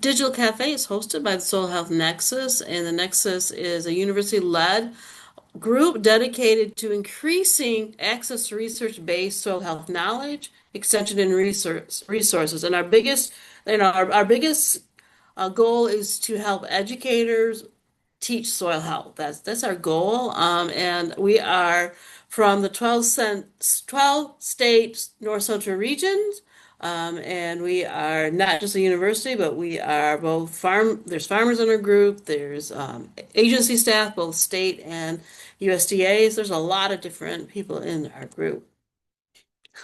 Digital Cafe is hosted by the Soil Health Nexus, and the Nexus is a university-led group dedicated to increasing access to research-based soil health knowledge, extension, and resources. And our biggest goal is to help educators teach soil health. That's our goal. And we are from the 12 states North Central regions. And we are not just a university, but we are both there's farmers in our group, there's agency staff, both state and USDA's. There's a lot of different people in our group.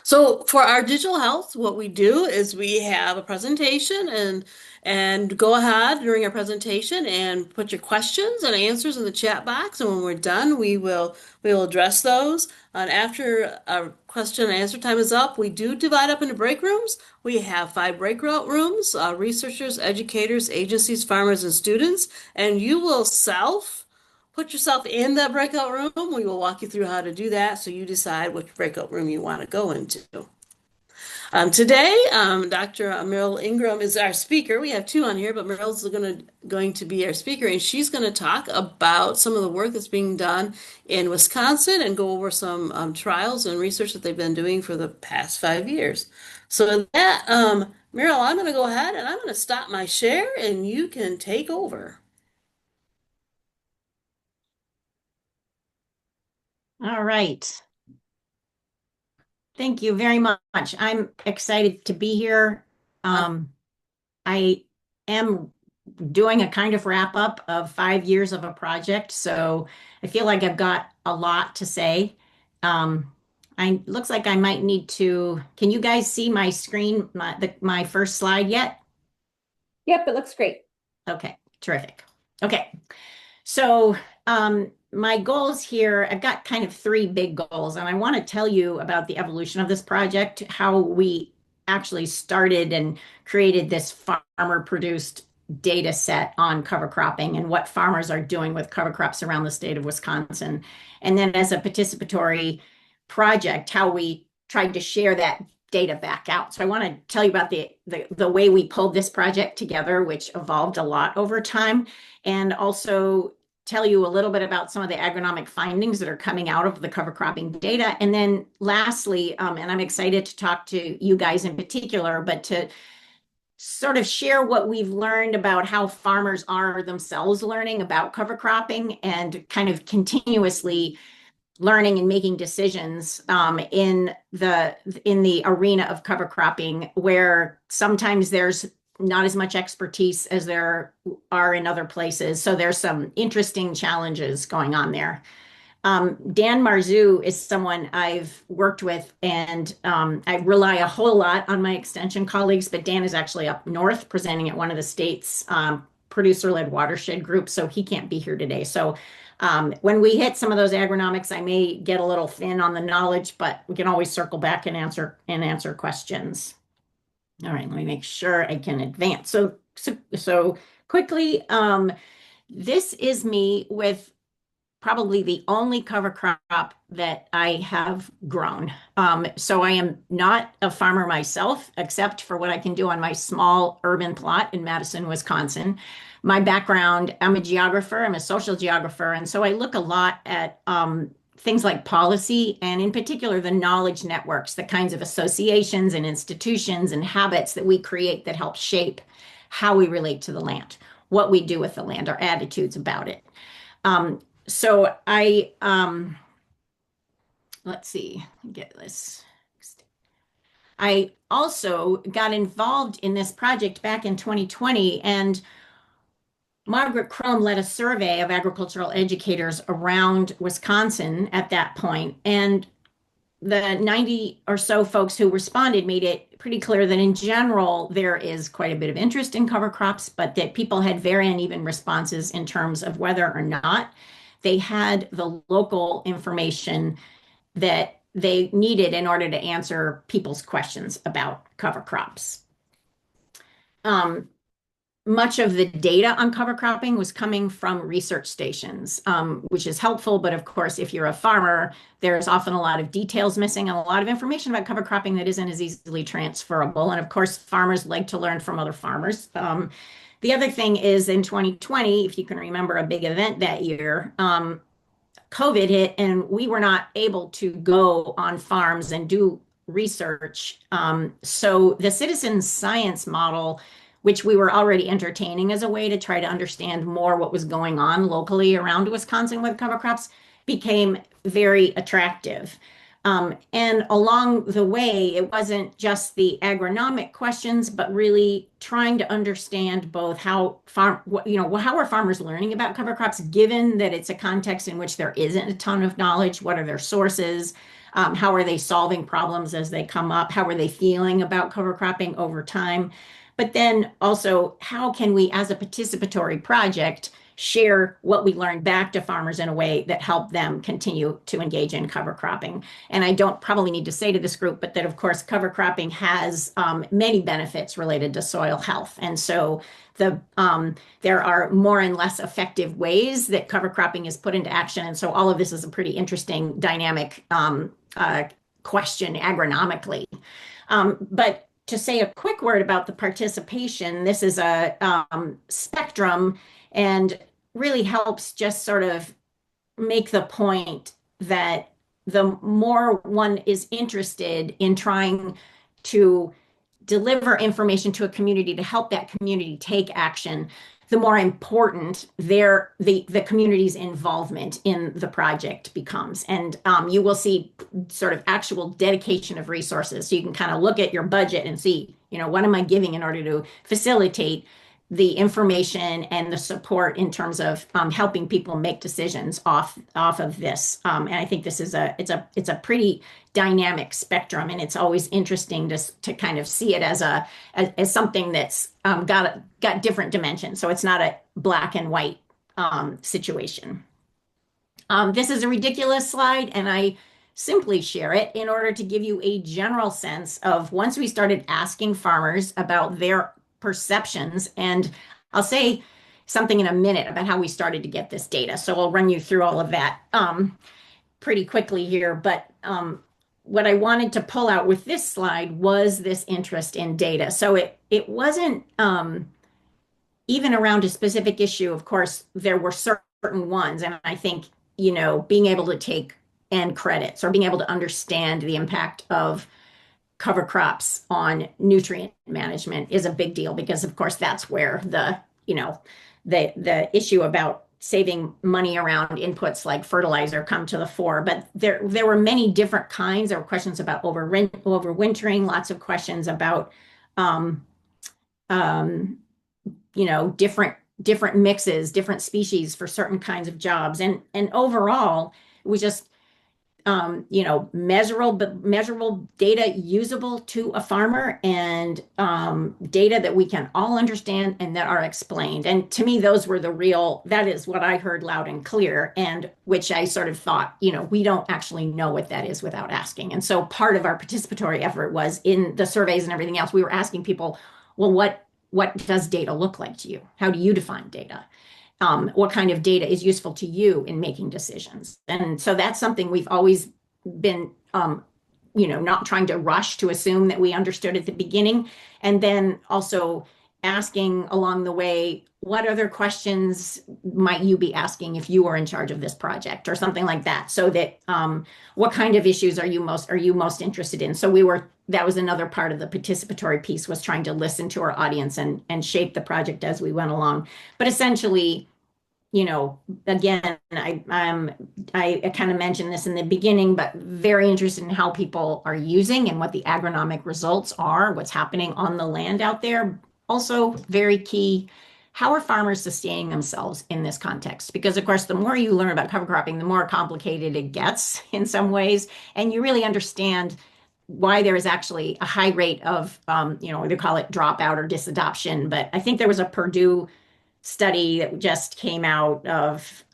So for our digital health, what we do is we have a presentation and go ahead during our presentation and put your questions and answers in the chat box. And when we're done, we will address those. And after our question and answer time is up, we do divide up into break rooms. We have 5 breakout rooms, researchers, educators, agencies, farmers, and students. And you will put yourself in that breakout room. We will walk you through how to do that so you decide which breakout room you want to go into. Today, Dr. Mrill Ingram is our speaker. We have 2 on here, but Mrill's going to be our speaker, and she's going to talk about some of the work that's being done in Wisconsin and go over some trials and research that they've been doing for the past 5 years. So with that, Mrill, I'm going to go ahead and I'm going to stop my share, and you can take over. All right. Thank you very much. I'm excited to be here. I am doing a kind of wrap up of 5 years of a project, so I feel like I've got a lot to say. Looks like I might need to. Can you guys see my screen, my first slide yet? Yep, it looks great. Okay, terrific. Okay, so my goals here, I've got kind of 3 big goals, and I want to tell you about the evolution of this project, how we actually started and created this farmer-produced data set on cover cropping and what farmers are doing with cover crops around the state of Wisconsin. And then as a participatory project, how we tried to share that data back out. So I want to tell you about the way we pulled this project together, which evolved a lot over time, and also tell you a little bit about some of the agronomic findings that are coming out of the cover cropping data. And then lastly, and I'm excited to talk to you guys in particular, but to sort of share what we've learned about how farmers are themselves learning about cover cropping and kind of continuously learning and making decisions in the arena of cover cropping, where sometimes there's not as much expertise as there are in other places. So there's some interesting challenges going on there. Dan Marzu is someone I've worked with, and I rely a whole lot on my extension colleagues, but Dan is actually up north presenting at one of the state's producer-led watershed groups, so he can't be here today. So when we hit some of those agronomics, I may get a little thin on the knowledge, but we can always circle back and answer questions. All right, let me make sure I can advance. So quickly, this is me with probably the only cover crop that I have grown. So I am not a farmer myself, except for what I can do on my small urban plot in Madison, Wisconsin. My background, I'm a geographer, I'm a social geographer, and so I look a lot at things like policy, and in particular, the knowledge networks, the kinds of associations and institutions and habits that we create that help shape how we relate to the land, what we do with the land, our attitudes about it. So let's see, get this. I also got involved in this project back in 2020, and Margaret Chrome led a survey of agricultural educators around Wisconsin at that point, and the 90 or so folks who responded made it pretty clear that in general there is quite a bit of interest in cover crops, but that people had very uneven responses in terms of whether or not they had the local information that they needed in order to answer people's questions about cover crops. much of the data on cover cropping was coming from research stations, which is helpful. But of course, if you're a farmer, there's often a lot of details missing and a lot of information about cover cropping that isn't as easily transferable. And of course, farmers like to learn from other farmers. The other thing is in 2020, if you can remember a big event that year, COVID hit and we were not able to go on farms and do research. So the citizen science model, which we were already entertaining as a way to try to understand more what was going on locally around Wisconsin with cover crops, became very attractive. And along the way, it wasn't just the agronomic questions, but really trying to understand both how how are farmers learning about cover crops, given that it's a context in which there isn't a ton of knowledge. What are their sources? How are they solving problems as they come up? How are they feeling about cover cropping over time? But then also, how can we, as a participatory project, share what we learned back to farmers in a way that help them continue to engage in cover cropping? And I don't probably need to say to this group, but that of course cover cropping has many benefits related to soil health. And so there are more and less effective ways that cover cropping is put into action. And so all of this is a pretty interesting dynamic question agronomically. But to say a quick word about the participation, this is a spectrum and really helps just sort of make the point that the more one is interested in trying to deliver information to a community to help that community take action, the more important the community's involvement in the project becomes. And you will see sort of actual dedication of resources. So you can kind of look at your budget and see, what am I giving in order to facilitate the information and the support in terms of helping people make decisions off of this. And I think this is it's a pretty dynamic spectrum, and it's always interesting to kind of see it as something that's got different dimensions. So it's not a black and white situation. This is a ridiculous slide, and I simply share it in order to give you a general sense of once we started asking farmers about their perceptions, and I'll say something in a minute about how we started to get this data. So I'll run you through all of that pretty quickly here. But what I wanted to pull out with this slide was this interest in data. So it wasn't even around a specific issue. Of course, there were certain ones, and I think being able to take end credits or being able to understand the impact of cover crops on nutrient management is a big deal, because of course that's where the issue about saving money around inputs like fertilizer come to the fore. But there were many different kinds. There were questions about overwintering, lots of questions about different mixes, different species for certain kinds of jobs. And overall, it was just measurable data usable to a farmer, and data that we can all understand and that are explained. And to me, those were that is what I heard loud and clear, and which I sort of thought, we don't actually know what that is without asking. And so part of our participatory effort was in the surveys and everything else, we were asking people, well, what does data look like to you? How do you define data? What kind of data is useful to you in making decisions? And so that's something we've always been, not trying to rush to assume that we understood at the beginning. And then also asking along the way, what other questions might you be asking if you were in charge of this project or something like that? So that what kind of issues are you most interested in? So that was another part of the participatory piece, was trying to listen to our audience and shape the project as we went along. But essentially, again, I kind of mentioned this in the beginning, but very interested in how people are using and what the agronomic results are, what's happening on the land out there. Also very key, how are farmers sustaining themselves in this context? Because of course, the more you learn about cover cropping, the more complicated it gets in some ways. And you really understand why there is actually a high rate of, they call it dropout or disadoption. But I think there was a Purdue study that just came out of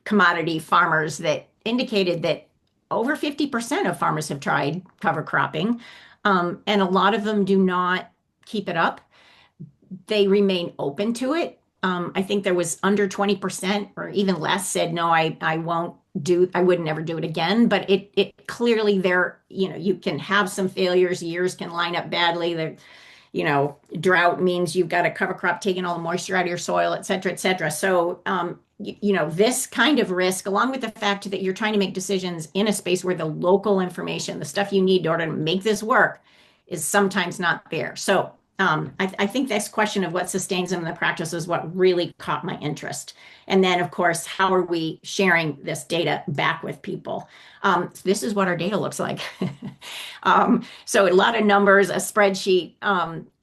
commodity farmers that indicated that over 50% of farmers have tried cover cropping, and a lot of them do not keep it up. they remain open to it. I think there was under 20% or even less said, no, I won't I would never do it again. But it clearly there, you can have some failures, years can line up badly. Drought means you've got a cover crop taking all the moisture out of your soil, et cetera, et cetera. So, this kind of risk, along with the fact that you're trying to make decisions in a space where the local information, the stuff you need in order to make this work, is sometimes not there. So, I think this question of what sustains them in the practice is what really caught my interest. And then, of course, how are we sharing this data back with people? This is what our data looks like. So a lot of numbers, a spreadsheet,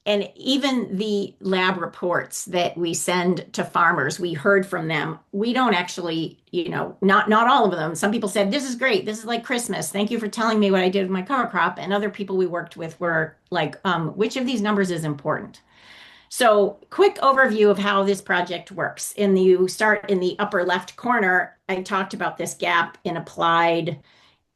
and even the lab reports that we send to farmers, we heard from them. We don't actually, not all of them. Some people said, this is great. This is like Christmas. Thank you for telling me what I did with my cover crop. And other people we worked with were like, which of these numbers is important? So quick overview of how this project works. You start in the upper left corner. I talked about this gap in applied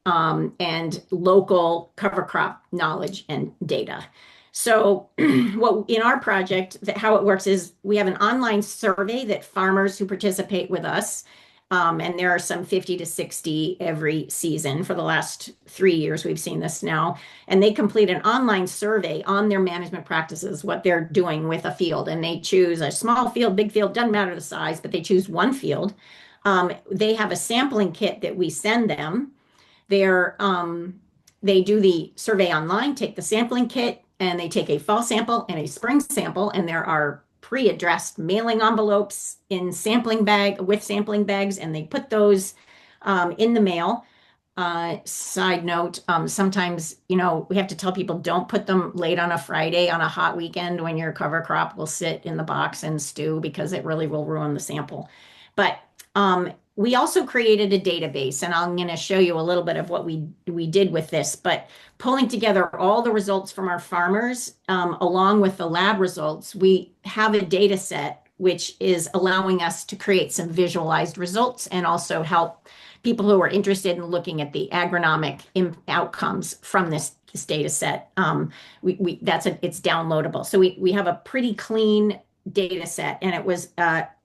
and local cover crop knowledge and data. So what in our project, how it works is we have an online survey that farmers who participate with us, and there are some 50 to 60 every season for the last 3 years. We've seen this now. And they complete an online survey on their management practices, what they're doing with a field. And they choose a small field, big field, doesn't matter the size, but they choose one field. They have a sampling kit that we send them. They do the survey online, take the sampling kit, and they take a fall sample and a spring sample, and there are pre-addressed mailing envelopes with sampling bags, and they put those in the mail. Side note, sometimes, we have to tell people don't put them late on a Friday on a hot weekend when your cover crop will sit in the box and stew because it really will ruin the sample. But we also created a database, and I'm going to show you a little bit of what we did with this, but pulling together all the results from our farmers, along with the lab results, we have a data set which is allowing us to create some visualized results and also help people who are interested in looking at the agronomic outcomes from this data set. It's downloadable. So we have a pretty clean data set, and it was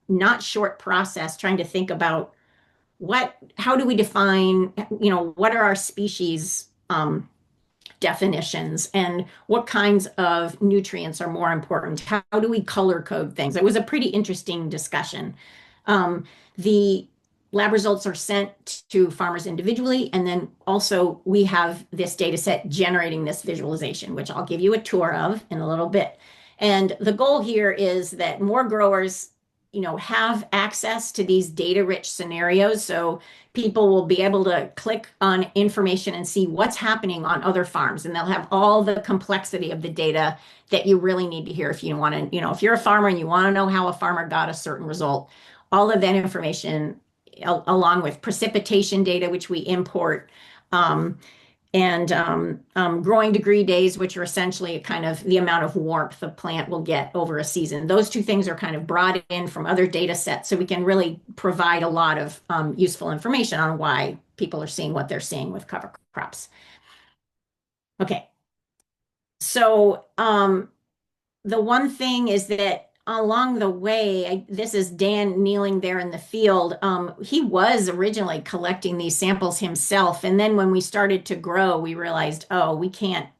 not short process trying to think about how do we define, what are our species definitions and what kinds of nutrients are more important? How do we color code things? It was a pretty interesting discussion. The lab results are sent to farmers individually, and then also we have this data set generating this visualization, which I'll give you a tour of in a little bit. And the goal here is that more growers have access to these data-rich scenarios. So people will be able to click on information and see what's happening on other farms. And they'll have all the complexity of the data that you really need to hear if you want to, if you're a farmer and you want to know how a farmer got a certain result, all of that information, along with precipitation data, which we import, and growing degree days, which are essentially kind of the amount of warmth the plant will get over a season. Those two things are kind of brought in from other data sets, so we can really provide a lot of useful information on why people are seeing what they're seeing with cover crops. Okay, so the one thing is that along the way, this is Dan kneeling there in the field. He was originally collecting these samples himself. And then when we started to grow, we realized, oh, we can't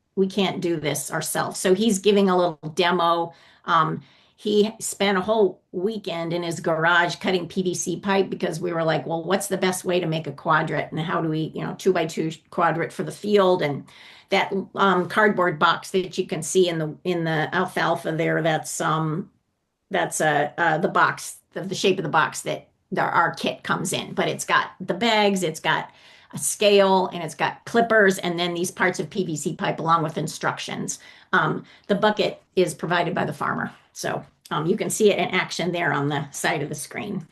do this ourselves. So he's giving a little demo. He spent a whole weekend in his garage cutting PVC pipe because we were like, well, what's the best way to make a quadrant? And how do we, 2x2 quadrant for the field? And that cardboard box that you can see in the alfalfa there, that's the box, the shape of the box that our kit comes in. But it's got the bags, it's got a scale, and it's got clippers, and then these parts of PVC pipe along with instructions. The bucket is provided by the farmer. So you can see it in action there on the side of the screen.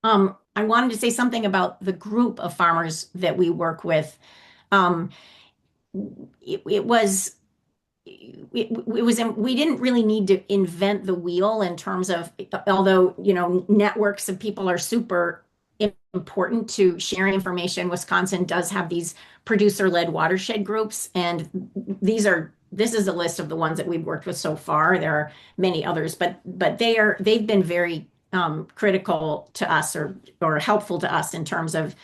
I wanted to say something about the group of farmers that we work with. We didn't really need to invent the wheel in terms of, although, networks of people are super important to sharing information. Wisconsin does have these producer-led watershed groups, and these are this is a list of the ones that we've worked with so far. There are many others, but they've been very critical to us or helpful to us in terms of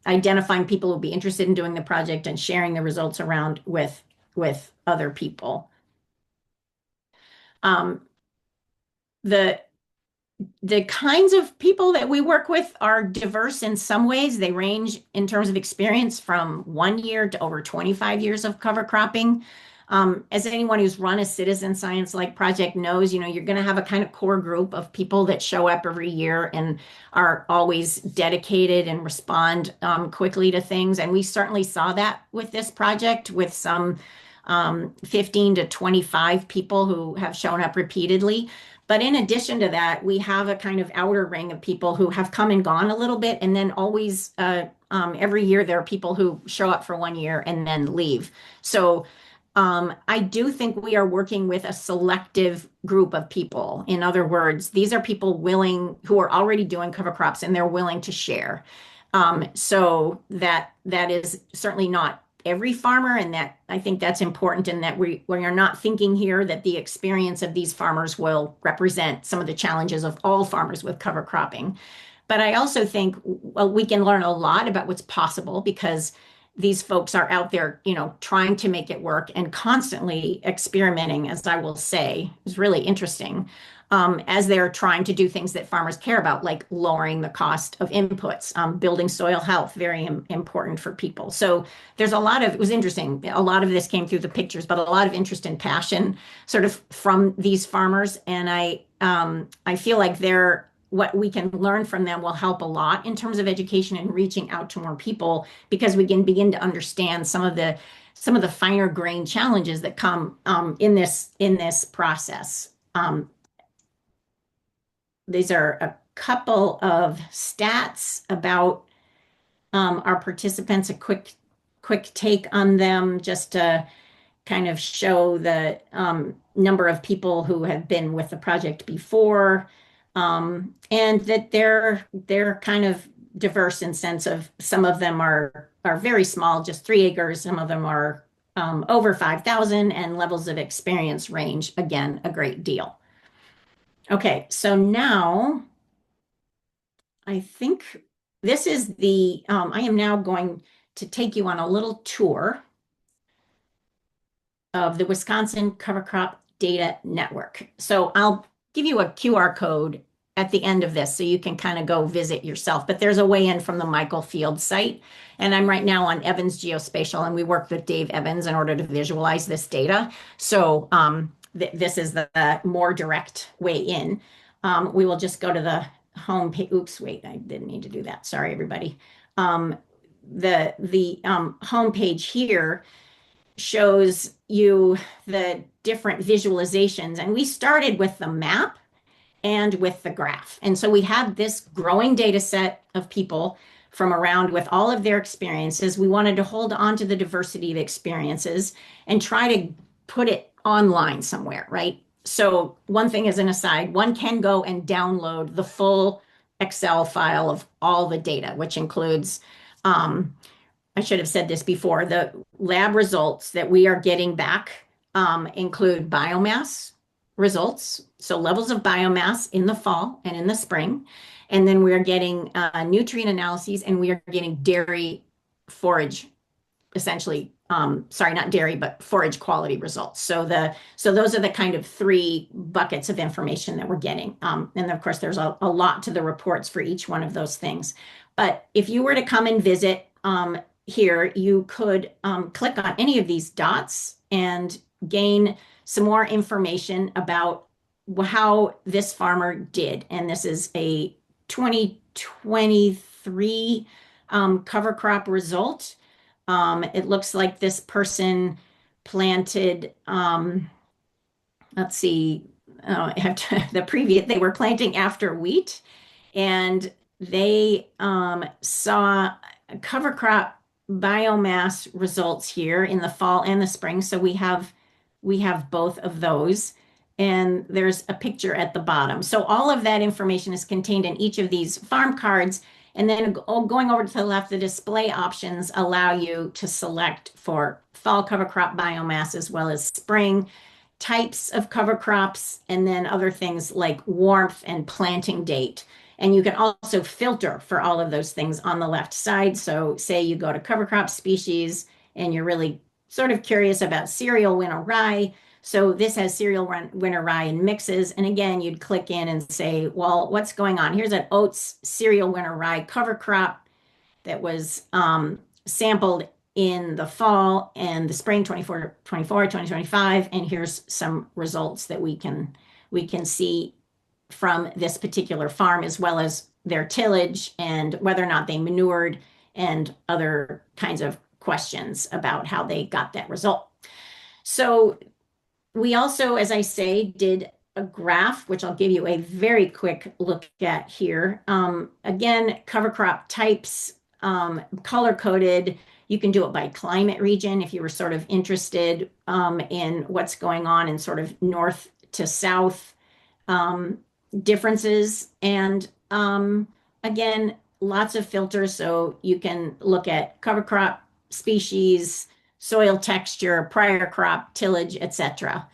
identifying people who would be interested in doing the project and sharing the results around with other people. The kinds of people that we work with are diverse in some ways. They range in terms of experience from 1 year to over 25 years of cover cropping. As anyone who's run a citizen science-like project knows, you're going to have a kind of core group of people that show up every year and are always dedicated and respond quickly to things. And we certainly saw that with this project with some 15 to 25 people who have shown up repeatedly. But in addition to that, we have a kind of outer ring of people who have come and gone a little bit. And then always, every year, there are people who show up for 1 year and then leave. So I do think we are working with a selective group of people. In other words, these are people who are already doing cover crops and they're willing to share. So that is certainly not every farmer, and that I think that's important in that we are not thinking here that the experience of these farmers will represent some of the challenges of all farmers with cover cropping. But I also think, well, we can learn a lot about what's possible because these folks are out there, trying to make it work and constantly experimenting, as I will say, is really interesting. As they're trying to do things that farmers care about, like lowering the cost of inputs, building soil health, very important for people. So there's it was interesting. A lot of this came through the pictures, but a lot of interest and passion sort of from these farmers. And I feel like what we can learn from them will help a lot in terms of education and reaching out to more people because we can begin to understand some of the finer grain challenges that come in this process. These are a couple of stats about our participants, a quick take on them, just to kind of show the number of people who have been with the project before, and that they're kind of diverse in sense of some of them are very small, just 3 acres. Some of them are over 5,000, and levels of experience range, again, a great deal. Okay, so now I think this is I am now going to take you on a little tour of the Wisconsin Cover Crop Data Network. So I'll give you a QR code at the end of this so you can kind of go visit yourself. But there's a way in from the Michael Field site. And I'm right now on Evans Geospatial, and we worked with Dave Evans in order to visualize this data. So this is the more direct way in. We will just go to the home page. Oops, wait, I didn't need to do that. Sorry, everybody. The home page here shows you the different visualizations. And we started with the map and with the graph. And so we had this growing data set of people from around with all of their experiences. We wanted to hold on to the diversity of experiences and try to put it online somewhere, right? So one thing as an aside, one can go and download the full Excel file of all the data, which includes, I should have said this before, the lab results that we are getting back include biomass results, so levels of biomass in the fall and in the spring. And then we are getting nutrient analyses, and we are getting dairy forage, essentially, sorry, not dairy, but forage quality results. So those are the kind of 3 buckets of information that we're getting. And of course, there's a lot to the reports for each one of those things. But if you were to come and visit here, you could click on any of these dots and gain some more information about how this farmer did. And this is a 2023 cover crop result. It looks like this person planted, let's see, they were planting after wheat, and they saw cover crop biomass results here in the fall and the spring. So we have both of those, and there's a picture at the bottom. So all of that information is contained in each of these farm cards, And then going over to the left, the display options allow you to select for fall cover crop biomass as well as spring types of cover crops, and then other things like warmth and planting date. And you can also filter for all of those things on the left side. So say you go to cover crop species and you're really sort of curious about cereal winter rye. So this has cereal winter rye and mixes. And again, you'd click in and say, well, what's going on? Here's an oats cereal winter rye cover crop that was sampled in the fall and the spring 2025. And here's some results that we can see from this particular farm, as well as their tillage and whether or not they manured and other kinds of questions about how they got that result. So we also, as I say, did a graph, which I'll give you a very quick look at here. Again, cover crop types, color coded. You can do it by climate region if you were sort of interested in what's going on in sort of north to south differences. And again, lots of filters. So you can look at cover crop species, soil texture, prior crop, tillage, etc.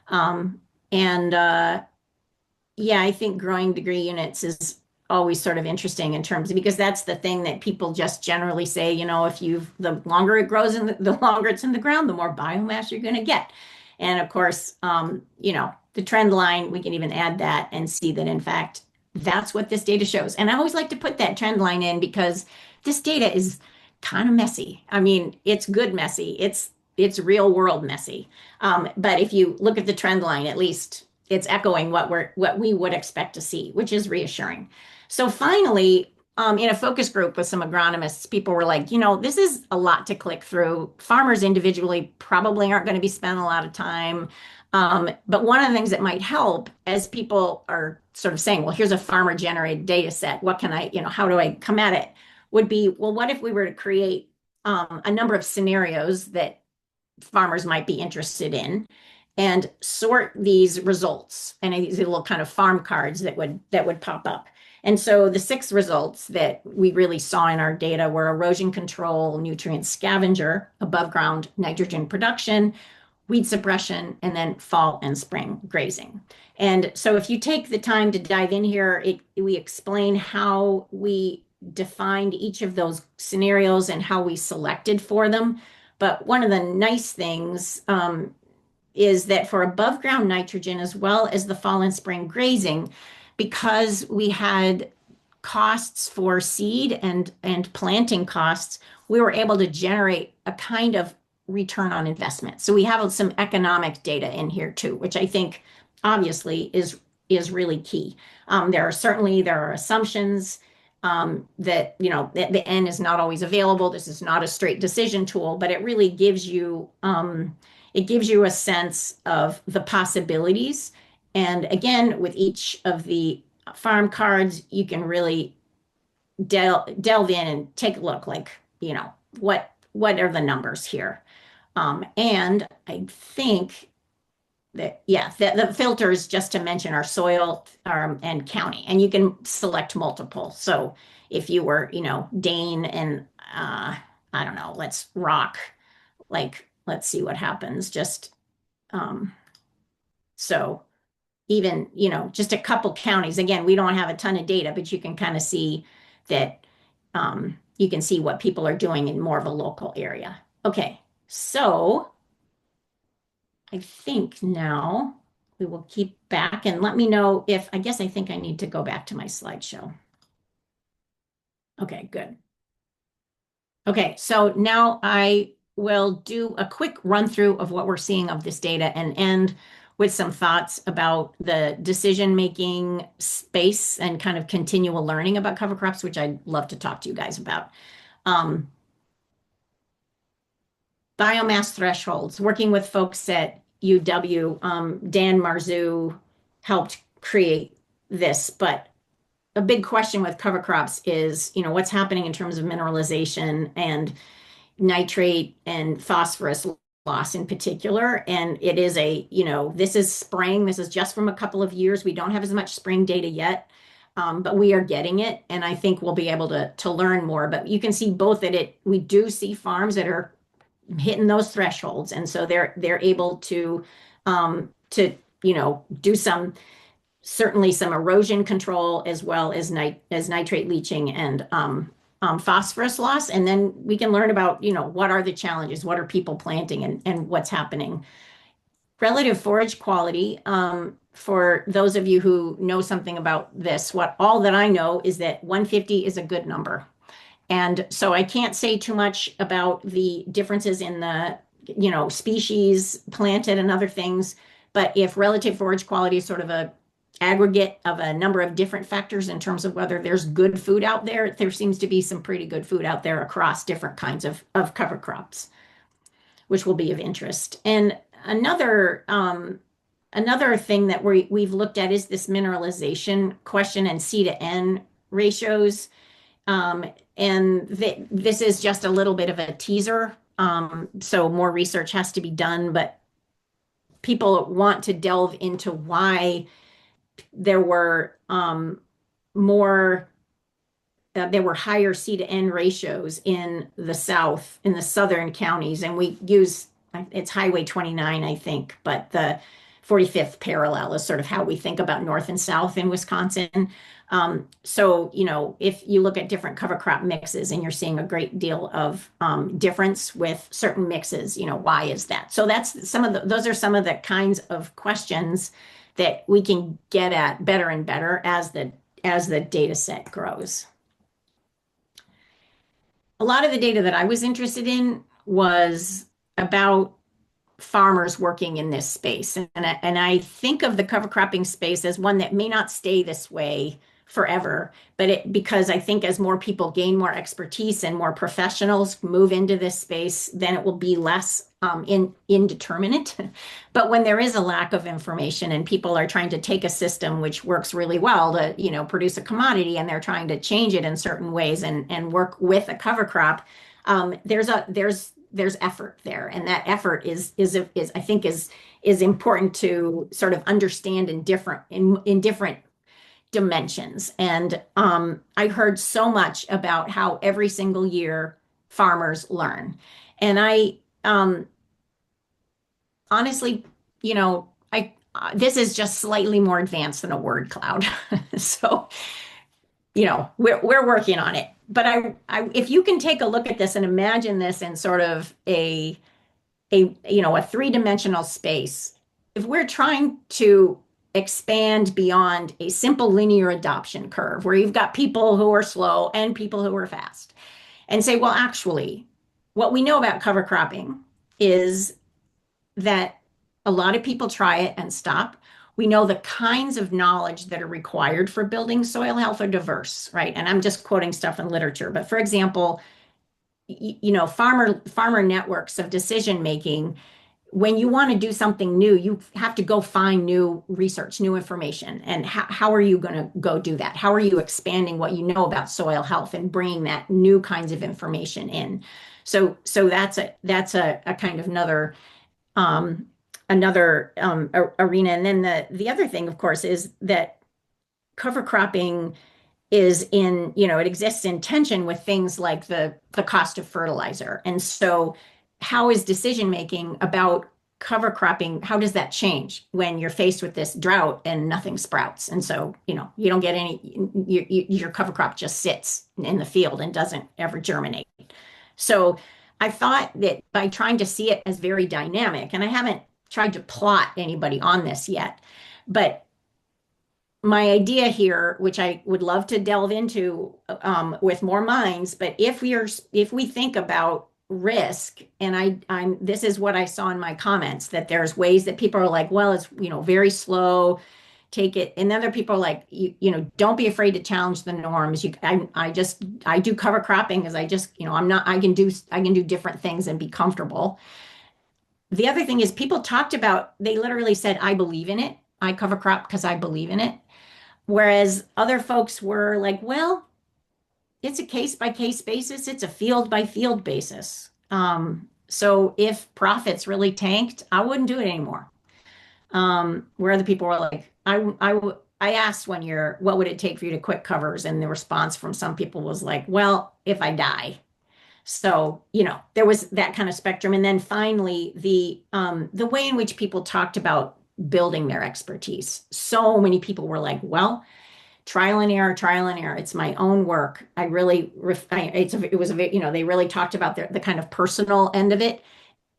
And yeah, I think growing degree units is always sort of interesting in terms of, because that's the thing that people just generally say, if the longer it grows and the longer it's in the ground, the more biomass you're going to get. And of course, the trend line, we can even add that and see that in fact, that's what this data shows. And I always like to put that trend line in because this data is kind of messy. I mean, it's good messy. It's real world messy. But if you look at the trend line, at least it's echoing what we would expect to see, which is reassuring. So finally, in a focus group with some agronomists, people were like, this is a lot to click through. Farmers individually probably aren't going to be spending a lot of time. But one of the things that might help, as people are sort of saying, well, here's a farmer generated data set. What can I, how do I come at it? Would be, well, what if we were to create a number of scenarios that farmers might be interested in and sort these results, and these little kind of farm cards that would pop up. And so the 6 results that we really saw in our data were erosion control, nutrient scavenger, above ground nitrogen production, weed suppression, and then fall and spring grazing. And so if you take the time to dive in here, we explain how we defined each of those scenarios and how we selected for them. But one of the nice things is that for above ground nitrogen, as well as the fall and spring grazing, because we had costs for seed and planting costs, we were able to generate a kind of return on investment. So we have some economic data in here too, which I think obviously is really key. There are assumptions that the N is not always available. This is not a straight decision tool, but it really gives you a sense of the possibilities. And again, with each of the farm cards, you can really delve in and take a look, like, what are the numbers here? And I think that, yeah, the filters, just to mention, are soil and county, and you can select multiple. So if you were, Dane and I don't know, let's rock, let's see what happens. Just so even, just a couple counties. Again, we don't have a ton of data, but you can kind of see that you can see what people are doing in more of a local area. Okay, so I think now we will keep back and let me know if, I think I need to go back to my slideshow. Okay, good. Okay, so now I will do a quick run through of what we're seeing of this data and end with some thoughts about the decision-making space and kind of continual learning about cover crops, which I'd love to talk to you guys about. Biomass thresholds, working with folks at UW, Dan Marzu helped create this, but a big question with cover crops is, what's happening in terms of mineralization and nitrate and phosphorus loss in particular. And it is this is spring. This is just from a couple of years. We don't have as much spring data yet. but we are getting it, and I think we'll be able to learn more. But you can see both that we do see farms that are hitting those thresholds, and so they're able to do certainly some erosion control as well as nitrate leaching and phosphorus loss. And then we can learn about, what are the challenges, what are people planting, and what's happening. Relative forage quality, for those of you who know something about this, all that I know is that 150 is a good number. And so I can't say too much about the differences in the, species planted and other things. But if relative forage quality is sort of a aggregate of a number of different factors in terms of whether there's good food out there, there seems to be some pretty good food out there across different kinds of cover crops, which will be of interest. And another thing that we've looked at is this mineralization question and C to N ratios. And this is just a little bit of a teaser. So more research has to be done, but people want to delve into why there were there were higher C to N ratios in the South, in the southern counties. And we use, it's Highway 29, I think, but the 45th parallel is sort of how we think about North and South in Wisconsin. So, if you look at different cover crop mixes and you're seeing a great deal of difference with certain mixes, why is that? So that's those are some of the kinds of questions that we can get at better and better as the data set grows. A lot of the data that I was interested in was about farmers working in this space. And I think of the cover cropping space as one that may not stay this way forever, but because I think as more people gain more expertise and more professionals move into this space, then it will be less indeterminate. But when there is a lack of information and people are trying to take a system which works really well to, produce a commodity, and they're trying to change it in certain ways and work with a cover crop, there's effort there, and that effort is I think is important to sort of understand in different dimensions. And I heard so much about how every single year farmers learn, and I honestly, this is just slightly more advanced than a word cloud, so we're working on it. But if you can take a look at this and imagine this in sort of a three-dimensional space, if we're trying to expand beyond a simple linear adoption curve where you've got people who are slow and people who are fast, and say, well, actually, what we know about cover cropping is that a lot of people try it and stop. We know the kinds of knowledge that are required for building soil health are diverse, right? And I'm just quoting stuff in literature. But for example, farmer networks of decision making, when you want to do something new, you have to go find new research, new information. And how are you going to go do that? How are you expanding what you know about soil health and bringing that new kinds of information in? So that's a kind of another arena. And then the other thing, of course, is that cover cropping it exists in tension with things like the cost of fertilizer. And so how is decision making about cover cropping, how does that change when you're faced with this drought and nothing sprouts? And so, you don't get your cover crop just sits in the field and doesn't ever germinate. So I thought that by trying to see it as very dynamic, and I haven't tried to plot anybody on this yet, but my idea here, which I would love to delve into with more minds, but if we think about risk, and this is what I saw in my comments, that there's ways that people are like, well, it's very slow, take it, and other people are like, don't be afraid to challenge the norms. I do cover cropping because I can do different things and be comfortable. The other thing is people talked about, they literally said, I believe in it. I cover crop because I believe in it. Whereas other folks were like, well, it's a case by case basis. It's a field by field basis. So if profits really tanked, I wouldn't do it anymore. Where other people were like, I asked one year, what would it take for you to quit covers? And the response from some people was like, well, if I die. So, there was that kind of spectrum. And then finally, the way in which people talked about building their expertise. So many people were like, well, trial and error, trial and error. It's my own work. I really, it was they really talked about the kind of personal end of it.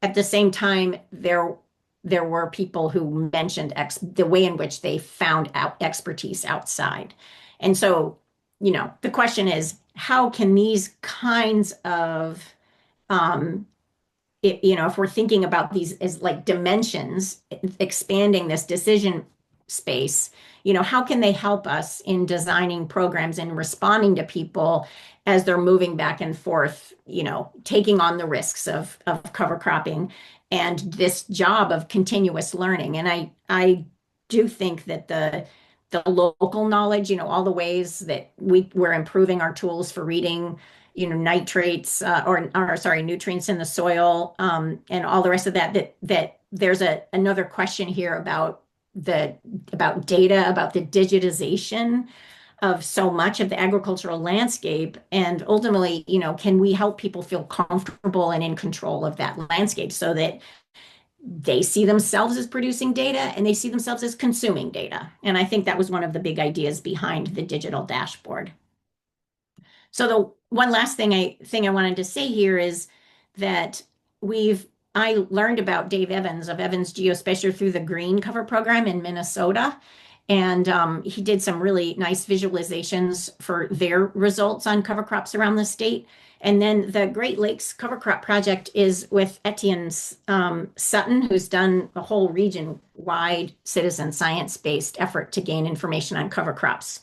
At the same time, there were people who mentioned the way in which they found out expertise outside. And so, the question is, how can these kinds of if we're thinking about these as like dimensions, expanding this decision space, how can they help us in designing programs and responding to people as they're moving back and forth, taking on the risks of cover cropping and this job of continuous learning. And I do think that the local knowledge, all the ways that we're improving our tools for reading, nitrates or sorry, nutrients in the soil, and all the rest of that there's another question here about data, about the digitization of so much of the agricultural landscape. And ultimately, can we help people feel comfortable and in control of that landscape so that they see themselves as producing data and they see themselves as consuming data? And I think that was one of the big ideas behind the digital dashboard. So the one last thing I wanted to say here is that I learned about Dave Evans of Evans Geospatial through the Green Cover Program in Minnesota. And he did some really nice visualizations for their results on cover crops around the state. And then the Great Lakes Cover Crop Project is with Etienne Sutton, who's done a whole region-wide citizen science-based effort to gain information on cover crops.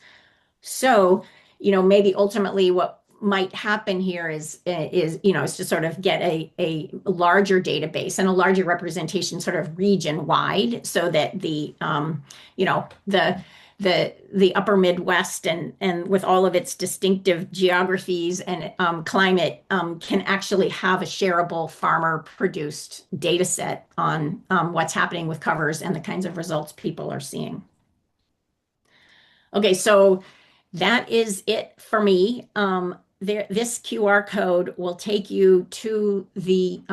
So, maybe ultimately what might happen here is to sort of get a larger database and a larger representation sort of region wide so that the upper Midwest and with all of its distinctive geographies and climate can actually have a shareable farmer produced data set on what's happening with covers and the kinds of results people are seeing. Okay, so that is it for me. This QR code will take you to the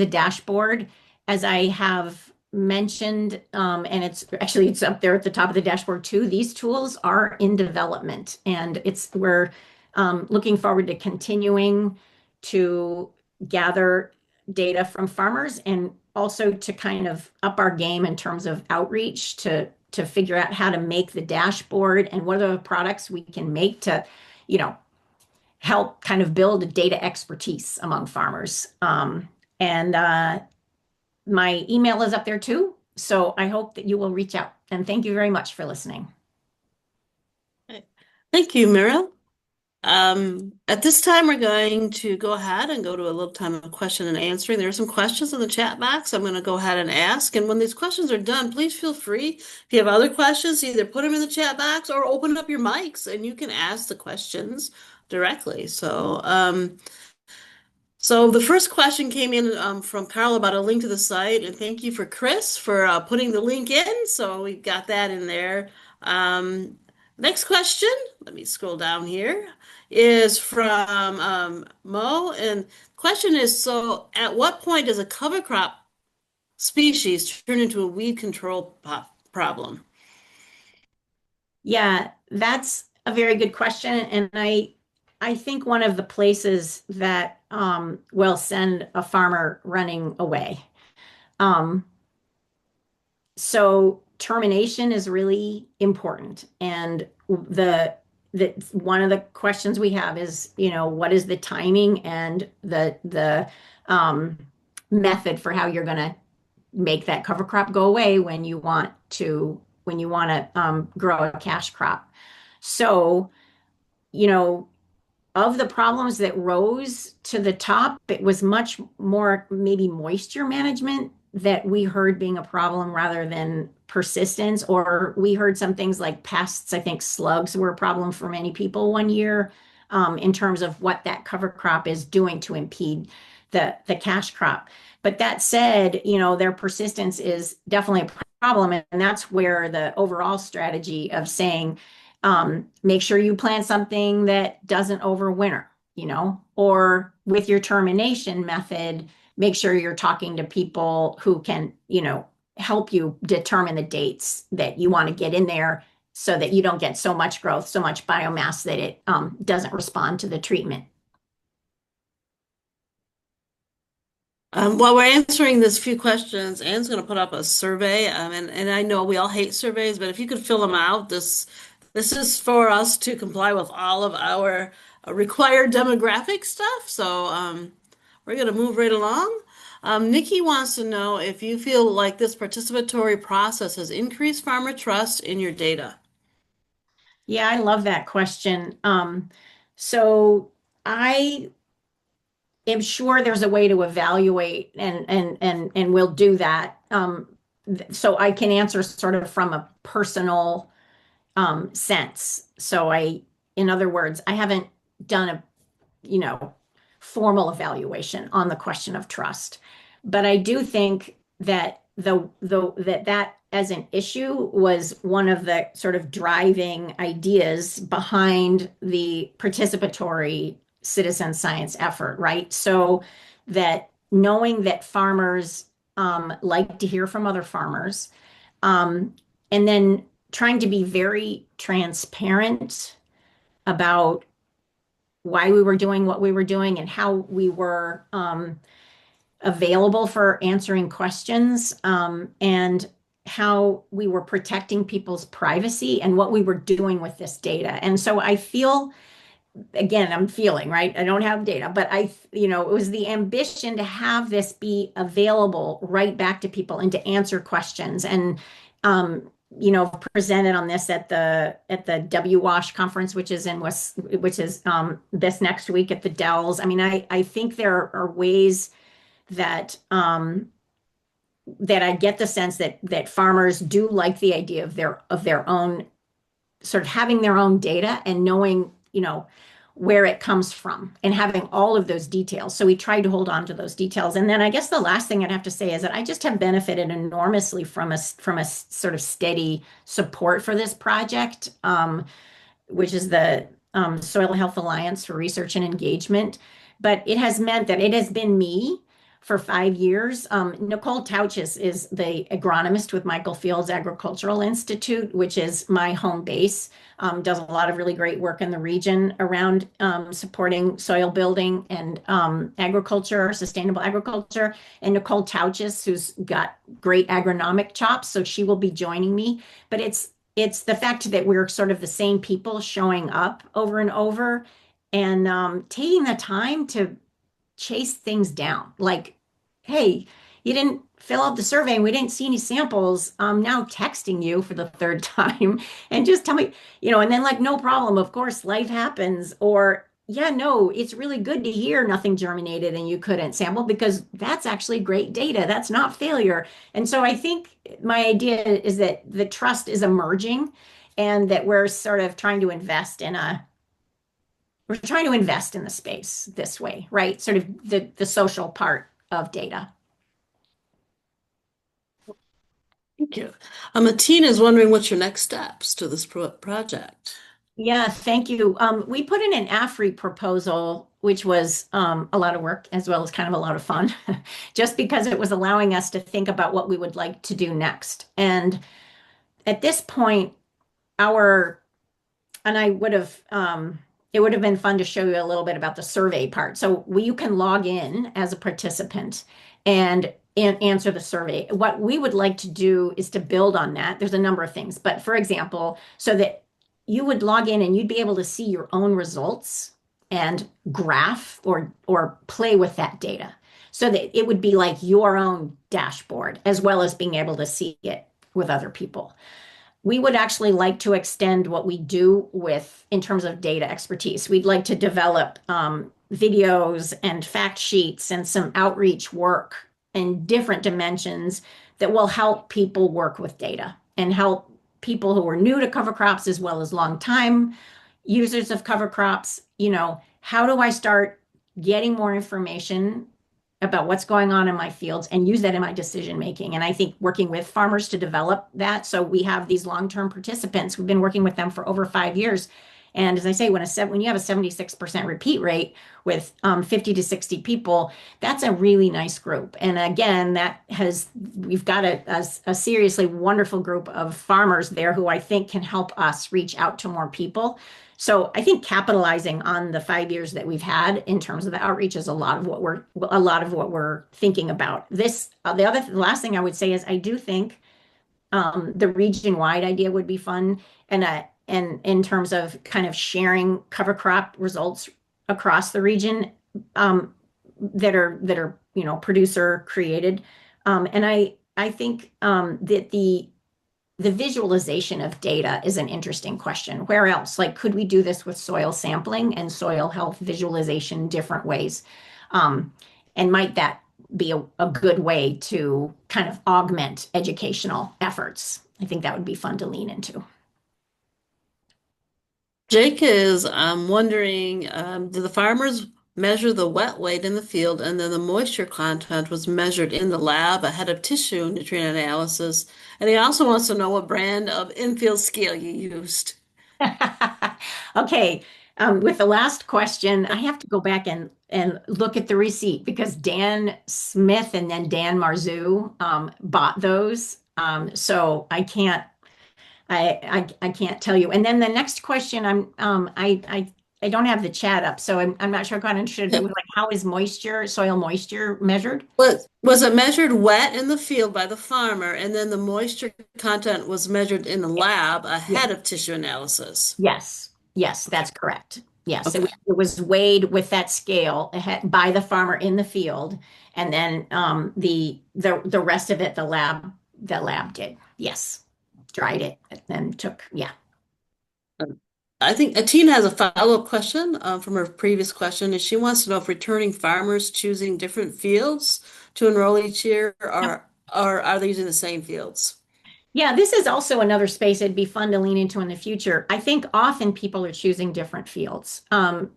dashboard, as I have mentioned, and it's up there at the top of the dashboard too. These tools are in development, and we're looking forward to continuing to gather data from farmers and also to kind of up our game in terms of outreach to figure out how to make the dashboard and what are the products we can make to, help kind of build a data expertise among farmers. And my email is up there too. So I hope that you will reach out. And thank you very much for listening. Thank you, Mrill. At this time, we're going to go ahead and go to a little time of question and answering. There are some questions in the chat box. I'm going to go ahead and ask. And when these questions are done, please feel free. If you have other questions, either put them in the chat box or open up your mics and you can ask the questions directly. So the first question came in from Carl about a link to the site, and thank you for Chris for putting the link in. So we've got that in there. Next question, let me scroll down here, is from Mo, and question is, so at what point does a cover crop species turn into a weed control problem? Yeah, that's a very good question. And I think one of the places that will send a farmer running away. So termination is really important. And one of the questions we have is, what is the timing and the method for how you're going to make that cover crop go away when you want to grow a cash crop. So, of the problems that rose to the top, it was much more maybe moisture management that we heard being a problem rather than persistence, or we heard some things like pests. I think slugs were a problem for many people one year in terms of what that cover crop is doing to impede the cash crop. But that said, their persistence is definitely a problem. And that's where the overall strategy of saying, make sure you plant something that doesn't overwinter, or with your termination method, make sure you're talking to people who can, help you determine the dates that you want to get in there so that you don't get so much growth, so much biomass that it doesn't respond to the treatment. While we're answering this few questions, Anne's going to put up a survey, and I know we all hate surveys, but if you could fill them out, this is for us to comply with all of our required demographic stuff. So we're going to move right along. Nikki wants to know if you feel like this participatory process has increased farmer trust in your data. Yeah, I love that question. So I am sure there's a way to evaluate and we'll do that. So I can answer sort of from a personal sense. In other words, I haven't done a, you know, formal evaluation on the question of trust, but I do think that that as an issue was one of the sort of driving ideas behind the participatory citizen science effort, right? So that knowing that farmers like to hear from other farmers, and then trying to be very transparent about why we were doing what we were doing and how we were available for answering questions, and how we were protecting people's privacy and what we were doing with this data. And so I feel, again, I'm feeling, right? I don't have data, but it was the ambition to have this be available right back to people and to answer questions. And, presented on this at the W-Wash conference, which is this next week at the Dells. I mean, I think there are ways that that I get the sense that farmers do like the idea of their own, sort of having their own data and knowing, where it comes from and having all of those details. So we tried to hold on to those details. And then I guess the last thing I'd have to say is that I just have benefited enormously from a sort of steady support for this project, which is the Soil Health Alliance for Research and Engagement. But it has meant that it has been me for 5 years. Nicole Tauchis is the agronomist with Michael Fields Agricultural Institute, which is my home base. Does a lot of really great work in the region around supporting soil building and agriculture, sustainable agriculture. And Nicole Tauchis, who's got great agronomic chops, so she will be joining me. But it's the fact that we're sort of the same people showing up over and over and taking the time to chase things down. Like, hey, you didn't fill out the survey and we didn't see any samples. I'm now texting you for the third time and just tell me, and then like, no problem. Of course, life happens. Or, yeah, no, it's really good to hear nothing germinated and you couldn't sample because that's actually great data. That's not failure. And so I think my idea is that the trust is emerging and that we're sort of trying to invest in the space this way, right? Sort of the social part of data. Thank you. Tina is wondering what's your next steps to this project. Yeah, thank you. We put in an AFRI proposal, which was a lot of work as well as kind of a lot of fun, just because it was allowing us to think about what we would like to do next. And at this point, it would have been fun to show you a little bit about the survey part. So you can log in as a participant and answer the survey. What we would like to do is to build on that. There's a number of things, but for example, so that you would log in and you'd be able to see your own results and graph or play with that data so that it would be like your own dashboard as well as being able to see it with other people. We would actually like to extend what we do in terms of data expertise. We'd like to develop videos and fact sheets and some outreach work in different dimensions that will help people work with data and help people who are new to cover crops as well as long time users of cover crops. How do I start getting more information about what's going on in my fields and use that in my decision making. And I think working with farmers to develop that. So we have these long-term participants. We've been working with them for over 5 years. And as I say, when you have a 76% repeat rate with 50 to 60 people, that's a really nice group. And again, we've got a seriously wonderful group of farmers there who I think can help us reach out to more people. So I think capitalizing on the 5 years that we've had in terms of the outreach is a lot of what we're thinking about. The last thing I would say is I do think the region-wide idea would be fun, and in terms of kind of sharing cover crop results across the region, that are producer created, and I think that the visualization of data is an interesting question. Where else? Like, could we do this with soil sampling and soil health visualization different ways? And might that be a good way to kind of augment educational efforts? I think that would be fun to lean into. Jake is wondering, do the farmers measure the wet weight in the field and then the moisture content was measured in the lab ahead of tissue nutrient analysis? And he also wants to know what brand of infield scale you used. Okay. With the last question, I have to go back and look at the receipt because Dan Smith and then Dan Marzu bought those. So I can't tell you. And then the next question, I don't have the chat up, so I'm not sure I'm quite interested. But Yeah. like, how is soil moisture measured? Was it measured wet in the field by the farmer, and then the moisture content was measured in the lab Yeah. ahead of tissue analysis? Yes. Yes, Okay. that's correct. Yes, it Okay. was, it was weighed with that scale ahead by the farmer in the field, and then the rest of it the lab did. Yes, dried it and then took yeah. I think Atina has a follow-up question from her previous question, and she wants to know if returning farmers choosing different fields to enroll each year, or are they using the same fields? Yeah, this is also another space it'd be fun to lean into in the future. I think often people are choosing different fields.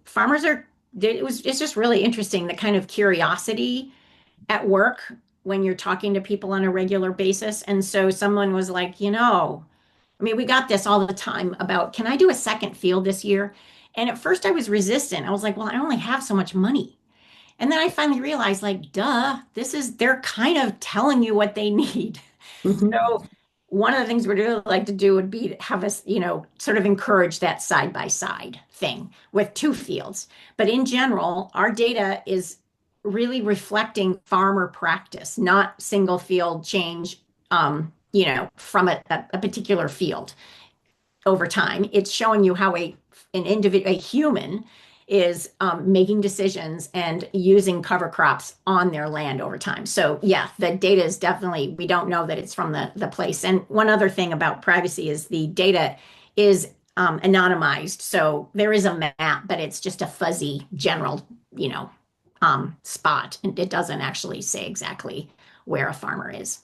Farmers are, it's just really interesting, the kind of curiosity at work when you're talking to people on a regular basis. And so someone was like, I mean, we got this all the time about, can I do a second field this year? And at first I was resistant. I was like, well, I only have so much money. And then I finally realized, like, duh, they're kind of telling you what they need. Mhm. So one of the things we'd really like to do would be to have us, sort of encourage that side by side thing with two fields. But in general, our data is really reflecting farmer practice, not single field change, from a particular field over time. It's showing you how a human is making decisions and using cover crops on their land over time. So yeah, the data is definitely, we don't know that it's from the place. And one other thing about privacy is the data is anonymized. So there is a map, but it's just a fuzzy general, spot. And it doesn't actually say exactly where a farmer is.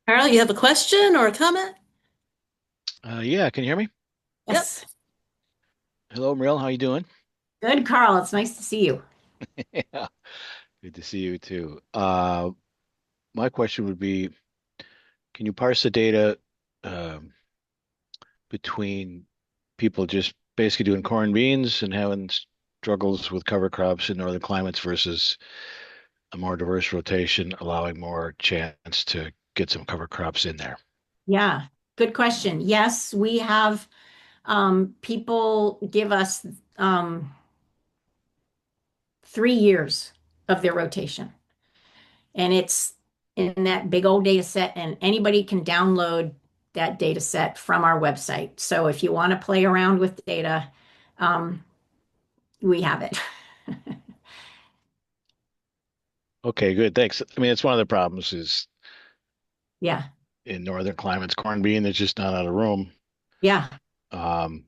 Carol, you have a question or a comment? Yeah, can you hear me? Yep. Yes. Hello, Mrill. How you doing? Good, Carl. It's nice to see you. Yeah, good to see you too. My question would be, can you parse the data um, between people just basically doing corn and beans and having struggles with cover crops in northern climates versus a more diverse rotation, allowing more chance to get some cover crops in there? Yeah, good question. Yes, we have people give us 3 years of their rotation, and it's in that big old data set, and anybody can download that data set from our website. So if you want to play around with data, um, we have it. Okay, good. Thanks. I mean, it's one of the problems is Yeah, in northern climates, corn bean, there's just not out of room. yeah, Um,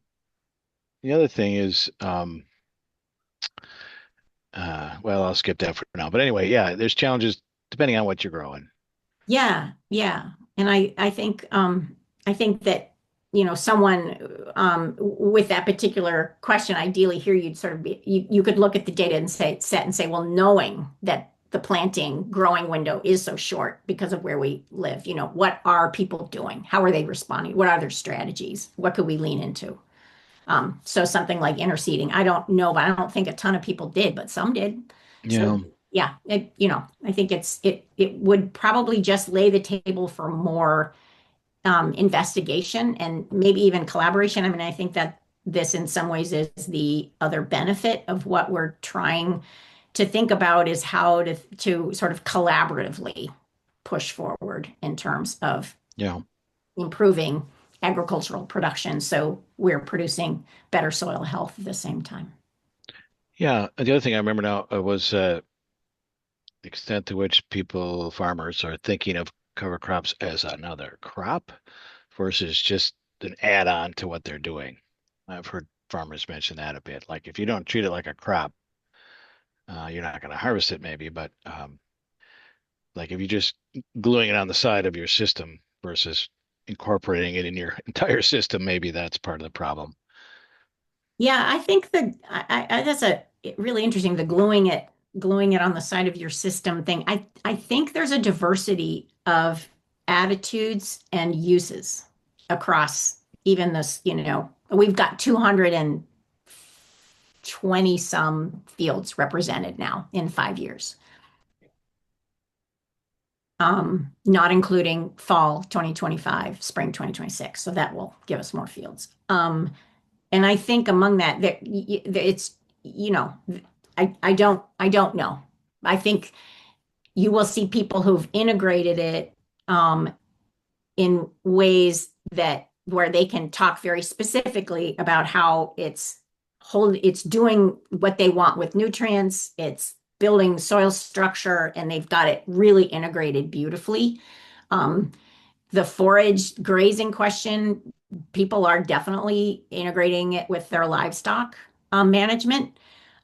the other thing is, well, I'll skip that for now. But anyway, yeah, there's challenges depending on what you're growing. yeah, yeah. And I think that someone with that particular question, ideally here you'd sort of be, you could look at the data and say, well, knowing that the planting growing window is so short because of where we live, what are people doing? How are they responding? What are their strategies? What could we lean into? So something like interseeding, I don't know, but I don't think a ton of people did, but some did. So Yeah. yeah, I think it would probably just lay the table for more investigation and maybe even collaboration. I mean, I think that this in some ways is the other benefit of what we're trying to think about is how to sort of collaboratively push forward in terms of Yeah. improving agricultural production. So we're producing better soil health at the same time. Yeah. And the other thing I remember now was the extent to which farmers are thinking of cover crops as another crop versus just an add-on to what they're doing. I've heard farmers mention that a bit. Like if you don't treat it like a crop, you're not going to harvest it maybe, but like if you're just gluing it on the side of your system versus incorporating it in your entire system, maybe that's part of the problem. Yeah, I think that that's a really interesting, the gluing it on the side of your system thing. I think there's a diversity of attitudes and uses across even this, we've got 220 some fields represented now in 5 years. Not including fall 2025, spring 2026. So that will give us more fields. And I think among that it's, I don't know. I think you will see people who've integrated it in ways that where they can talk very specifically about how it's doing what they want with nutrients, it's building soil structure, and they've got it really integrated beautifully. The forage grazing question, people are definitely integrating it with their livestock management.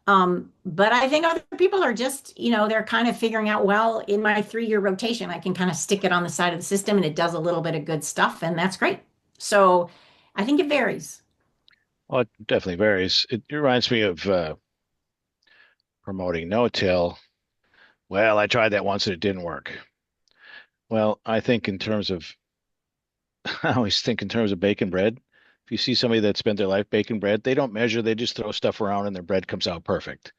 But I think other people are just, they're kind of figuring out, well, in my 3-year rotation, I can kind of stick it on the side of the system and it does a little bit of good stuff, and that's great. So I think it varies. Well, it definitely varies. It reminds me of promoting no-till. Well, I tried that once and it didn't work. Well, I always think in terms of baking bread. If you see somebody that spent their life baking bread, they don't measure, they just throw stuff around and their bread comes out perfect.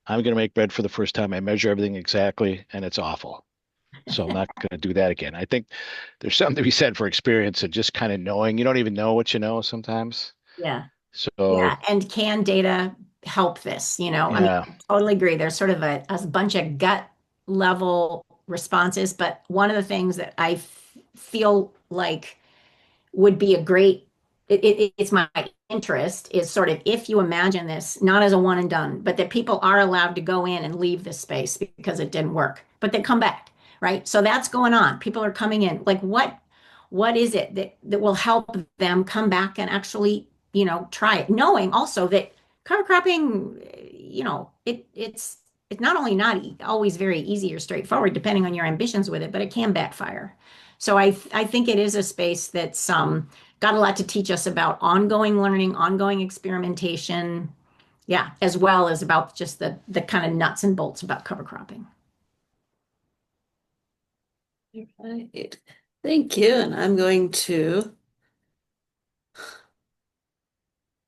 I'm going to make bread for the first time. I measure everything exactly and it's awful. So I'm not going to do that again. I think there's something to be said for experience and just kind of knowing. You don't even know what you know sometimes. Yeah. So, Yeah. And can data help this? I mean, yeah. I totally agree. There's sort of a bunch of gut level responses, but one of the things that I feel like would be a great it's my interest is sort of if you imagine this not as a one and done, but that people are allowed to go in and leave this space because it didn't work, but they come back, right? So that's going on. People are coming in. Like what is it that will help them come back and actually, try it, knowing also that cover cropping, it's not only not always very easy or straightforward depending on your ambitions with it, but it can backfire. So I think it is a space that's got a lot to teach us about ongoing learning, ongoing experimentation, yeah, as well as about just the kind of nuts and bolts about cover cropping. Right. Thank you. And I'm going to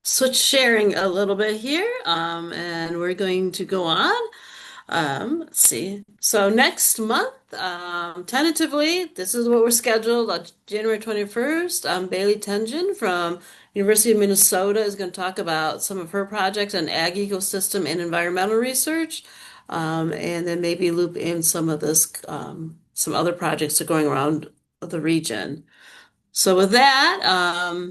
switch sharing a little bit here. And we're going to go on. Let's see. So next month, tentatively, this is what we're scheduled on January 21st. Bailey Tengen from University of Minnesota is going to talk about some of her projects on ag ecosystem and environmental research. And then maybe loop in some of this, some other projects that are going around the region. So with that,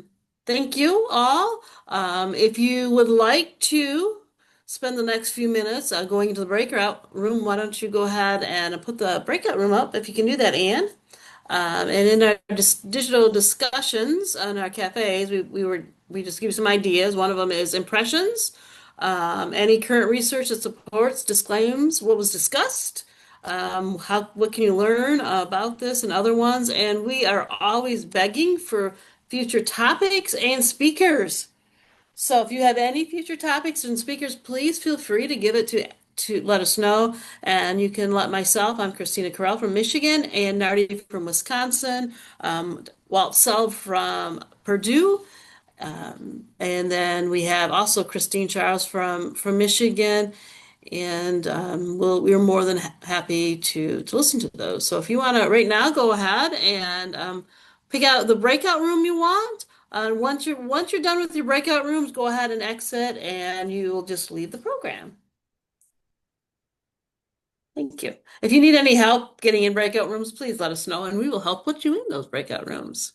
thank you all. If you would like to spend the next few minutes going into the breakout room, why don't you go ahead and put the breakout room up if you can do that, Anne. And in our digital discussions on our cafes, we just give you some ideas. One of them is impressions. Any current research that supports, disclaims what was discussed. What can you learn about this and other ones? And we are always begging for future topics and speakers. So if you have any future topics and speakers, please feel free to give it to let us know. And you can let myself, I'm Christina Carell from Michigan, and Nardi from Wisconsin, Walt Seld from Purdue, and then we have also Christine Charles from Michigan, and we're more than happy to listen to those. So if you want to right now, go ahead and pick out the breakout room you want. Once you're done with your breakout rooms, go ahead and exit, and you'll just leave the program. Thank you. If you need any help getting in breakout rooms, please let us know, and we will help put you in those breakout rooms.